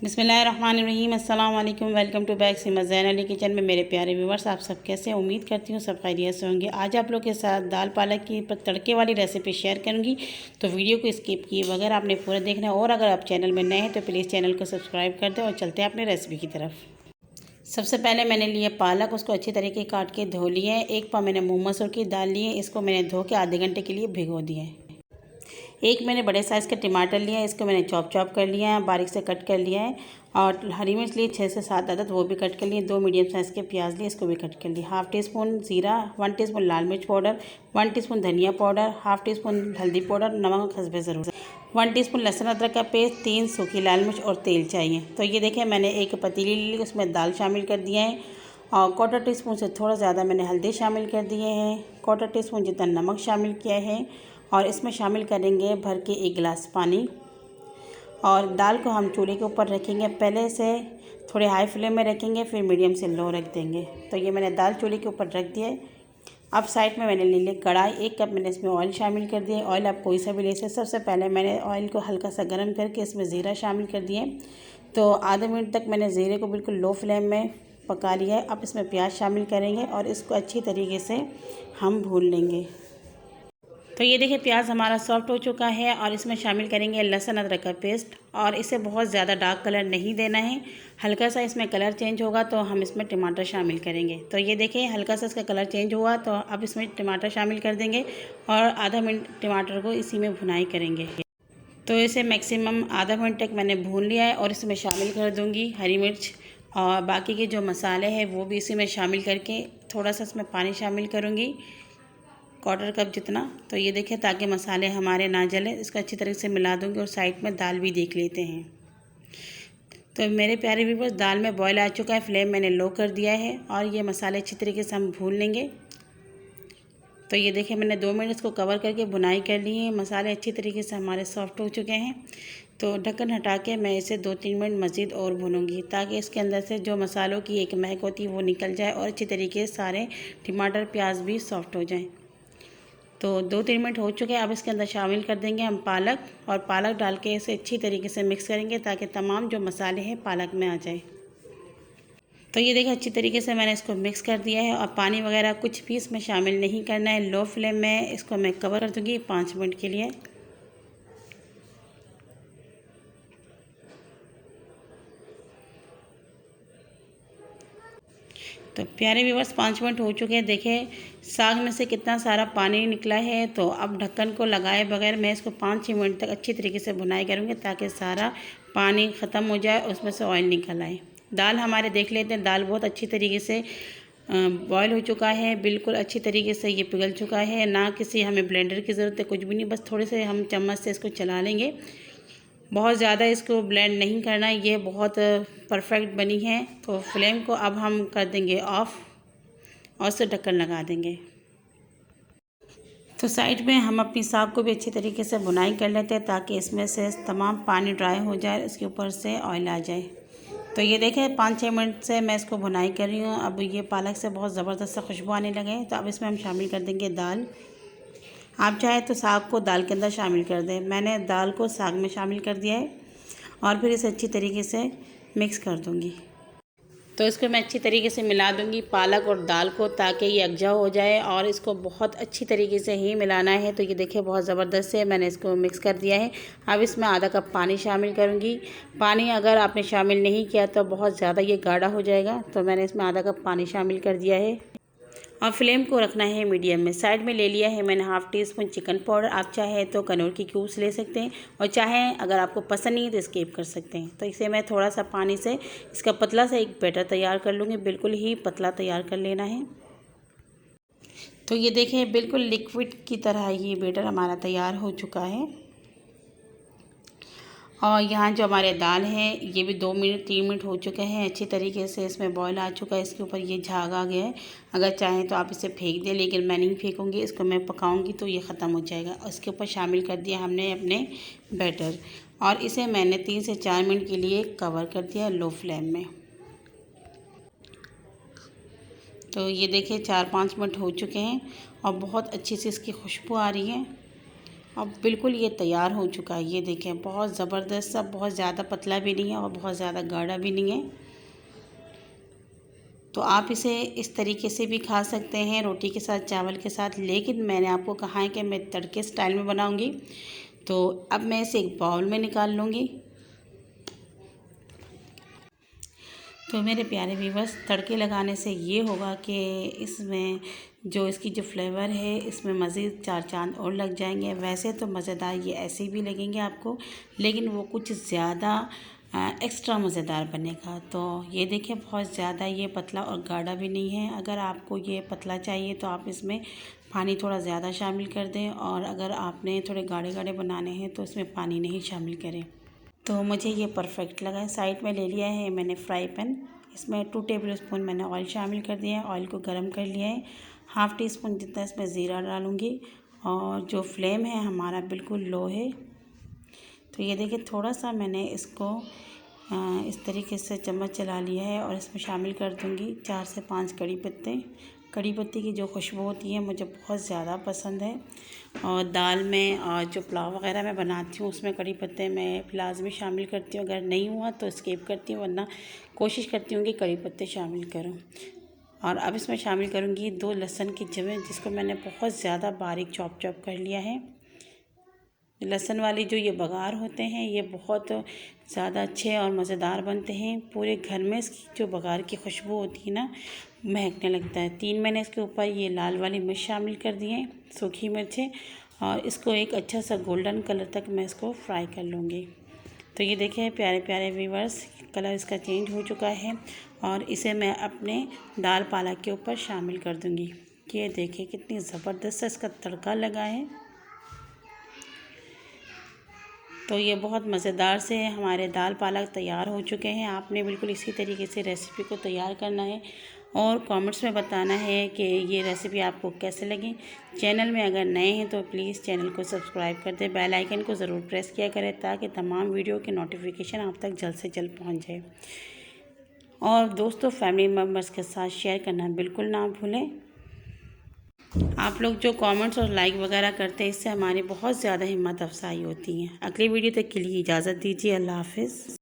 बिस्मिल्लाहिर्रहमानिर्रहीम। अस्सलाम वालेकुम। Welcome to back Seema Zain Ali kitchen में। मेरे प्यारे व्यूवर्स, आप सब कैसे हैं? उम्मीद करती हूँ सब खैरियत से होंगे। आज आप लोग के साथ दाल पालक की तड़के वाली रेसिपी शेयर करूँगी, तो वीडियो को स्किप किए बगैर आपने पूरा देखना है। और अगर आप चैनल में नए हैं तो प्लीज़ चैनल को सब्सक्राइब कर दें और चलते हैं अपने रेसिपी की तरफ। सबसे पहले मैंने लिए पालक, उसको अच्छी तरीके काट के धो लिए। एक पाव मैंने मूंग मसूर की दाल लिए, इसको मैंने धो के आधे घंटे के लिए भिगो दिए। एक मैंने बड़े साइज़ का टमाटर लिया है, इसको मैंने चॉप कर लिया है, बारीक से कट कर लिया है। और हरी मिर्च लिए 6 से 7 अदद, वो भी कट कर लिए। 2 मीडियम साइज़ के प्याज लिए, इसको भी कट कर लिया। हाफ़ टी स्पून ज़ीरा, 1 टीस्पून लाल मिर्च पाउडर, 1 टीस्पून धनिया पाउडर, हाफ़ टी स्पून हल्दी पाउडर, नमक हस्बे ज़रूरत, 1 टीस्पून लहसुन अदरक का पेस्ट, 3 सूखी लाल मिर्च और तेल चाहिए। तो ये देखें, मैंने एक पतीली ली, उसमें दाल शामिल कर दिया है और 1/4 टीस्पून से थोड़ा ज़्यादा मैंने हल्दी शामिल कर दिए हैं। 1/4 टीस्पून जितना नमक शामिल किया है और इसमें शामिल करेंगे भर के 1 गिलास पानी। और दाल को हम चूल्हे के ऊपर रखेंगे, पहले से थोड़े हाई फ्लेम में रखेंगे, फिर मीडियम से लो रख देंगे। तो ये मैंने दाल चूल्हे के ऊपर रख दिया है। अब साइड में मैंने ले ली कढ़ाई, 1 कप मैंने इसमें ऑयल शामिल कर दिया। ऑयल आप कोई सा भी ले सकते। सबसे पहले मैंने ऑयल को हल्का सा गर्म करके इसमें ज़ीरा शामिल कर दिए। तो आधे मिनट तक मैंने ज़ीरे को बिल्कुल लो फ्लेम में पका लिया है। अब इसमें प्याज शामिल करेंगे और इसको अच्छी तरीके से हम भून लेंगे। तो ये देखिए, प्याज हमारा सॉफ्ट हो चुका है और इसमें शामिल करेंगे लहसुन अदरक का पेस्ट। और इसे बहुत ज़्यादा डार्क कलर नहीं देना है, हल्का सा इसमें कलर चेंज होगा तो हम इसमें टमाटर शामिल करेंगे। तो ये देखिए, हल्का सा इसका कलर चेंज हुआ तो अब इसमें टमाटर शामिल कर देंगे और आधा मिनट टमाटर को इसी में भुनाई करेंगे। तो इसे मैक्सिमम आधा मिनट तक मैंने भून लिया है और इसमें शामिल कर दूँगी हरी मिर्च और बाकी के जो मसाले हैं वो भी इसी में शामिल करके थोड़ा सा इसमें पानी शामिल करूँगी, 1/4 कप जितना। तो ये देखें, ताकि मसाले हमारे ना जले, इसको अच्छी तरह से मिला दूंगी। और साइड में दाल भी देख लेते हैं। तो मेरे प्यारे व्यूअर्स, दाल में बॉयल आ चुका है, फ्लेम मैंने लो कर दिया है और ये मसाले अच्छी तरीके से हम भून लेंगे। तो ये देखें, मैंने 2 मिनट इसको कवर करके भुनाई कर ली है। मसाले अच्छी तरीके से हमारे सॉफ्ट हो चुके हैं। तो ढक्कन हटा के मैं इसे 2-3 मिनट मज़ीद और भूनूंगी, ताकि इसके अंदर से जो मसालों की एक महक होती है वो निकल जाए और अच्छी तरीके से सारे टमाटर प्याज भी सॉफ्ट हो जाएँ। तो 2-3 मिनट हो चुके हैं। अब इसके अंदर शामिल कर देंगे हम पालक, और पालक डाल के इसे अच्छी तरीके से मिक्स करेंगे ताकि तमाम जो मसाले हैं पालक में आ जाए। तो ये देखिए, अच्छी तरीके से मैंने इसको मिक्स कर दिया है और पानी वगैरह कुछ भी इसमें शामिल नहीं करना है। लो फ्लेम में इसको मैं कवर कर दूँगी 5 मिनट के लिए। तो प्यारे व्यूअर्स, 5 मिनट हो चुके हैं। देखें, साग में से कितना सारा पानी निकला है। तो अब ढक्कन को लगाए बगैर मैं इसको 5-6 मिनट तक अच्छी तरीके से भुनाई करूँगी, ताकि सारा पानी ख़त्म हो जाए और उसमें से ऑयल निकल आए। दाल हमारे देख लेते हैं, दाल बहुत अच्छी तरीके से बॉयल हो चुका है, बिल्कुल अच्छी तरीके से ये पिघल चुका है। ना किसी हमें ब्लेंडर की ज़रूरत है, कुछ भी नहीं, बस थोड़े से हम चम्मच से इसको चला लेंगे। बहुत ज़्यादा इसको ब्लेंड नहीं करना, ये बहुत परफेक्ट बनी है। तो फ्लेम को अब हम कर देंगे ऑफ़ और इसे ढक्कन लगा देंगे। तो साइड में हम अपनी साग को भी अच्छी तरीके से भुनाई कर लेते हैं, ताकि इसमें से तमाम पानी ड्राई हो जाए, इसके ऊपर से ऑयल आ जाए। तो ये देखें, 5-6 मिनट से मैं इसको भुनाई कर रही हूँ। अब ये पालक से बहुत ज़बरदस्त सा खुशबू आने लगे। तो अब इसमें हम शामिल कर देंगे दाल। आप चाहें तो साग को दाल के अंदर शामिल कर दें, मैंने दाल को साग में शामिल कर दिया है और फिर इसे अच्छी तरीके से मिक्स कर दूंगी। तो इसको मैं अच्छी तरीके से मिला दूंगी पालक और दाल को, ताकि ये यकजा हो जाए और इसको बहुत अच्छी तरीके से ही मिलाना है। तो ये देखिए, बहुत ज़बरदस्त से मैंने इसको मिक्स कर दिया है। अब इसमें आधा कप पानी शामिल करूंगी। पानी अगर आपने शामिल नहीं किया तो बहुत ज़्यादा ये गाढ़ा हो जाएगा। तो मैंने इसमें आधा कप पानी शामिल कर दिया है और फ्लेम को रखना है मीडियम में। साइड में ले लिया है मैंने half tea spoon chicken powder. आप चाहे तो कनौर की क्यूब्स ले सकते हैं और चाहें अगर आपको पसंद नहीं है तो स्किप कर सकते हैं। तो इसे मैं थोड़ा सा पानी से इसका पतला सा एक बैटर तैयार कर लूँगी, बिल्कुल ही पतला तैयार कर लेना है। तो ये देखें, बिल्कुल लिक्विड की तरह ये बैटर हमारा तैयार हो चुका है। और यहाँ जो हमारे दाल है ये भी 2-3 मिनट हो चुके हैं, अच्छी तरीके से इसमें बॉयल आ चुका है, इसके ऊपर ये झाग आ गया है। अगर चाहें तो आप इसे फेंक दें, लेकिन मैं नहीं फेंकूँगी, इसको मैं पकाऊँगी तो ये ख़त्म हो जाएगा। इसके ऊपर शामिल कर दिया हमने अपने बैटर और इसे मैंने 3 से 4 मिनट के लिए कवर कर दिया लो फ्लेम में। तो ये देखिए, 4-5 मिनट हो चुके हैं और बहुत अच्छी सी इसकी खुशबू आ रही है। अब बिल्कुल ये तैयार हो चुका है। ये देखें, बहुत ज़बरदस्त सा, बहुत ज़्यादा पतला भी नहीं है और बहुत ज़्यादा गाढ़ा भी नहीं है। तो आप इसे इस तरीके से भी खा सकते हैं, रोटी के साथ, चावल के साथ, लेकिन मैंने आपको कहा है कि मैं तड़के स्टाइल में बनाऊंगी। तो अब मैं इसे एक बाउल में निकाल लूँगी। तो मेरे प्यारे व्यूअर्स, तड़के लगाने से ये होगा कि इसमें जो इसकी जो फ्लेवर है, इसमें मज़ीद 4 चांद और लग जाएंगे। वैसे तो मज़ेदार ये ऐसे भी लगेंगे आपको, लेकिन वो कुछ ज़्यादा एक्स्ट्रा मज़ेदार बनेगा। तो ये देखिए, बहुत ज़्यादा ये पतला और गाढ़ा भी नहीं है। अगर आपको ये पतला चाहिए तो आप इसमें पानी थोड़ा ज़्यादा शामिल कर दें, और अगर आपने थोड़े गाढ़े गाढ़े बनाने हैं तो इसमें पानी नहीं शामिल करें। तो मुझे ये परफेक्ट लगा है। साइड में ले लिया है मैंने फ्राई पैन, इसमें 2 टेबल स्पून मैंने ऑयल शामिल कर दिया है। ऑयल को गर्म कर लिया है। हाफ़ टी स्पून जितना इसमें ज़ीरा डालूँगी, और जो फ्लेम है हमारा बिल्कुल लो है। तो ये देखिए, थोड़ा सा मैंने इसको इस तरीके से चम्मच चला लिया है, और इसमें शामिल कर दूँगी 4 से 5 कड़ी पत्ते। कड़ी पत्ते की जो खुशबू होती है मुझे बहुत ज़्यादा पसंद है, और दाल में और जो पुलाव वगैरह मैं बनाती हूँ उसमें कड़ी पत्ते मैं लाज़मी शामिल करती हूँ। अगर नहीं हुआ तो स्किप करती हूँ, वरना कोशिश करती हूँ कि कड़ी पत्ते शामिल करूँ। और अब इसमें शामिल करूँगी 2 लहसुन की जवें, जिसको मैंने बहुत ज़्यादा बारीक चॉप कर लिया है। लहसुन वाले जो ये बघार होते हैं ये बहुत ज़्यादा अच्छे और मज़ेदार बनते हैं। पूरे घर में इसकी जो बघार की खुशबू होती है ना, महकने लगता है। 3 मैंने इसके ऊपर ये लाल वाली मिर्च शामिल कर दी है, सूखी मिर्चें, और इसको एक अच्छा सा गोल्डन कलर तक मैं इसको फ्राई कर लूँगी। तो ये देखें प्यारे प्यारे व्यूअर्स, कलर इसका चेंज हो चुका है, और इसे मैं अपने दाल पालक के ऊपर शामिल कर दूँगी। ये देखें कितनी ज़बरदस्त इसका तड़का लगा है। तो ये बहुत मज़ेदार से हमारे दाल पालक तैयार हो चुके हैं। आपने बिल्कुल इसी तरीके से रेसिपी को तैयार करना है, और कमेंट्स में बताना है कि ये रेसिपी आपको कैसे लगी। चैनल में अगर नए हैं तो प्लीज़ चैनल को सब्सक्राइब कर दें, बेल आइकन को ज़रूर प्रेस किया करें, ताकि तमाम वीडियो के नोटिफिकेशन आप तक जल्द से जल्द पहुँच जाए। और दोस्तों, फैमिली मेम्बर्स के साथ शेयर करना बिल्कुल ना भूलें। आप लोग जो कमेंट्स और लाइक वगैरह करते हैं, इससे हमारी बहुत ज़्यादा हिम्मत अफजाई होती है। अगली वीडियो तक के लिए इजाज़त दीजिए। अल्लाह हाफ़िज़।